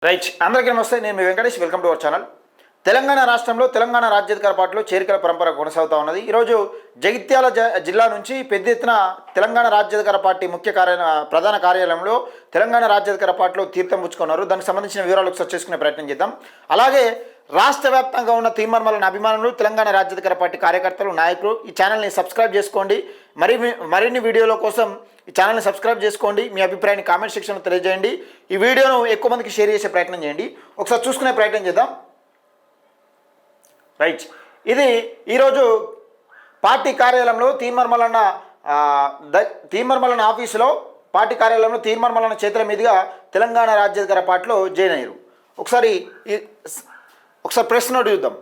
Right, అందరికీ నమస్తే. నేను మీ Venkatesh. Welcome to our channel. Telangana రాష్ట్రంలో తెలంగాణ రాజ్యాధికార పార్టీలో చేరికల పరంపర కొనసాగుతూ ఉన్నది. ఈరోజు జగిత్యాల జిల్లా నుంచి పెద్ద ఎత్తున తెలంగాణ రాజ్యాధికార పార్టీ ప్రధాన కార్యాలయంలో తెలంగాణ రాజ్యాధికార పార్టీలో తీర్థం పుచ్చుకున్నారు. దానికి సంబంధించిన వివరాలు ఒకసారి చేసుకునే ప్రయత్నం చేద్దాం. అలాగే రాష్ట్ర వ్యాప్తంగా ఉన్న తీర్మార్మల అభిమానులు, తెలంగాణ రాజ్యాధికార పార్టీ కార్యకర్తలు, నాయకులు ఈ ఛానల్ని సబ్స్క్రైబ్ చేసుకోండి. మరిన్ని వీడియోల కోసం ఈ ఛానల్ని సబ్స్క్రైబ్ చేసుకోండి. మీ అభిప్రాయాన్ని కామెంట్ సెక్షన్లో తెలియజేయండి. ఈ వీడియోను ఎక్కువ మందికి షేర్ చేసే ప్రయత్నం చేయండి. ఒకసారి చూసుకునే ప్రయత్నం చేద్దాం. రైట్, ఇది ఈరోజు పార్టీ కార్యాలయంలో తీర్మర్మలన్న ఆఫీసులో పార్టీ కార్యాలయంలో తీర్మర్మలన్న చేతుల మీదుగా తెలంగాణ రాజ్యాధికార పార్టీలో జాయిన్ అయ్యారు. ఒకసారి ప్రెస్ నోట్ చూద్దాం.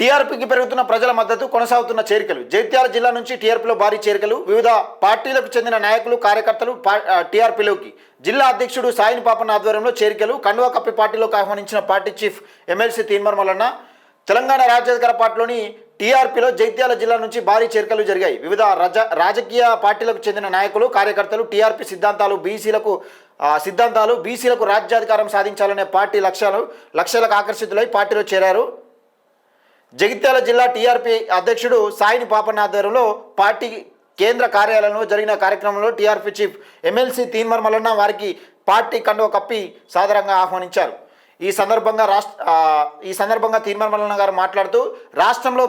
టీఆర్పీకి పెరుగుతున్న ప్రజల మద్దతు, కొనసాగుతున్న చేరికలు. జగిత్యాల జిల్లా నుంచి టీఆర్పీలో భారీ చేరికలు. వివిధ పార్టీలకు చెందిన నాయకులు, కార్యకర్తలు టీఆర్పీలోకి. జిల్లా అధ్యక్షుడు సాయిని పాపన్న ఆధ్వర్యంలో చేరికలు. కండువా కప్పి పార్టీలోకి ఆహ్వానించిన పార్టీ చీఫ్ ఎమ్మెల్సీ తీర్మర్మలన్న. తెలంగాణ రాజ్యాధికార పార్టీలోని టీఆర్పీలో జగిత్యాల జిల్లా నుంచి భారీ చేరికలు జరిగాయి. వివిధ రాజకీయ పార్టీలకు చెందిన నాయకులు, కార్యకర్తలు టీఆర్పీ సిద్ధాంతాలు, బీసీలకు రాజ్యాధికారం సాధించాలనే పార్టీ లక్ష్యాలకు ఆకర్షితులై పార్టీలో చేరారు. జగిత్యాల జిల్లా టీఆర్పీ అధ్యక్షుడు సాయిని పాపన్న ఆధ్వర్యంలో పార్టీ కేంద్ర కార్యాలయంలో జరిగిన కార్యక్రమంలో టీఆర్పీ చీఫ్ ఎమ్మెల్సీ తీర్మర్మలన్న వారికి పార్టీ కండువా కప్పి సాదరంగా ఆహ్వానించారు. ఈ సందర్భంగా తీర్మర్మలన్న గారు మాట్లాడుతూ రాష్ట్రంలో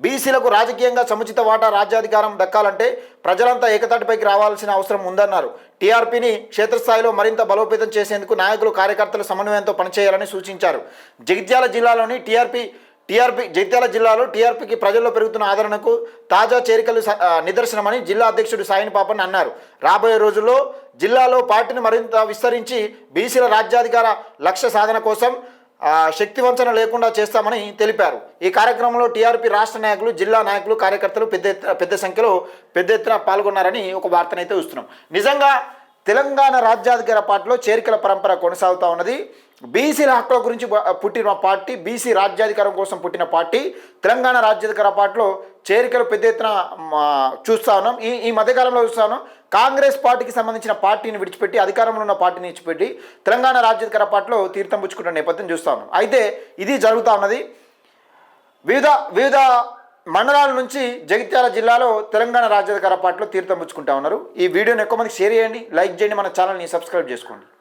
బీసీలకు రాజకీయంగా సముచిత వాటా, రాజ్యాధికారం దక్కాలంటే ప్రజలంతా ఏకతాటిపైకి రావాల్సిన అవసరం ఉందన్నారు. టీఆర్పీని క్షేత్రస్థాయిలో మరింత బలోపేతం చేసేందుకు నాయకులు, కార్యకర్తలు సమన్వయంతో పనిచేయాలని సూచించారు. జగిత్యాల జిల్లాలో టీఆర్పీకి ప్రజల్లో పెరుగుతున్న ఆదరణకు తాజా చేరికలు నిదర్శనమని జిల్లా అధ్యక్షుడు సాయిని పాపన్న అన్నారు. రాబోయే రోజుల్లో జిల్లాలో పార్టీని మరింత విస్తరించి బీసీల రాజ్యాధికార లక్ష్య సాధన కోసం శక్తివంచన లేకుండా చేస్తామని తెలిపారు. ఈ కార్యక్రమంలో టీఆర్పీ రాష్ట్ర నాయకులు, జిల్లా నాయకులు, కార్యకర్తలు పెద్ద సంఖ్యలో పాల్గొన్నారని ఒక వార్తనైతే వస్తున్నాం. నిజంగా తెలంగాణ రాజ్యాధికార పార్టీలో చేరికల పరంపర కొనసాగుతూ ఉన్నది. బీసీల హక్కుల గురించి పుట్టిన పార్టీ, బీసీ రాజ్యాధికారం కోసం పుట్టిన పార్టీ తెలంగాణ రాజ్యాధికార పార్టీలో చేరికలు పెద్ద ఎత్తున చూస్తూ ఉన్నాం. ఈ మధ్యకాలంలో చూస్తూ ఉన్నాం. కాంగ్రెస్ పార్టీకి సంబంధించిన పార్టీని విడిచిపెట్టి, అధికారంలో ఉన్న పార్టీని విడిచిపెట్టి తెలంగాణ రాజ్యాధికార పార్టీలో తీర్థం పుచ్చుకున్న నేపథ్యం చూస్తూ ఉన్నాం. అయితే ఇది జరుగుతూ ఉన్నది. వివిధ మండలాల నుంచి జగిత్యాల జిల్లాలో తెలంగాణ రాజ్యాధికార పార్టీలో తీర్థం పుచ్చుకుంటా ఉన్నారు. ఈ వీడియోని ఎక్కువ మందికి షేర్ చేయండి, లైక్ చేయండి, మన ఛానల్ని సబ్స్క్రైబ్ చేసుకోండి.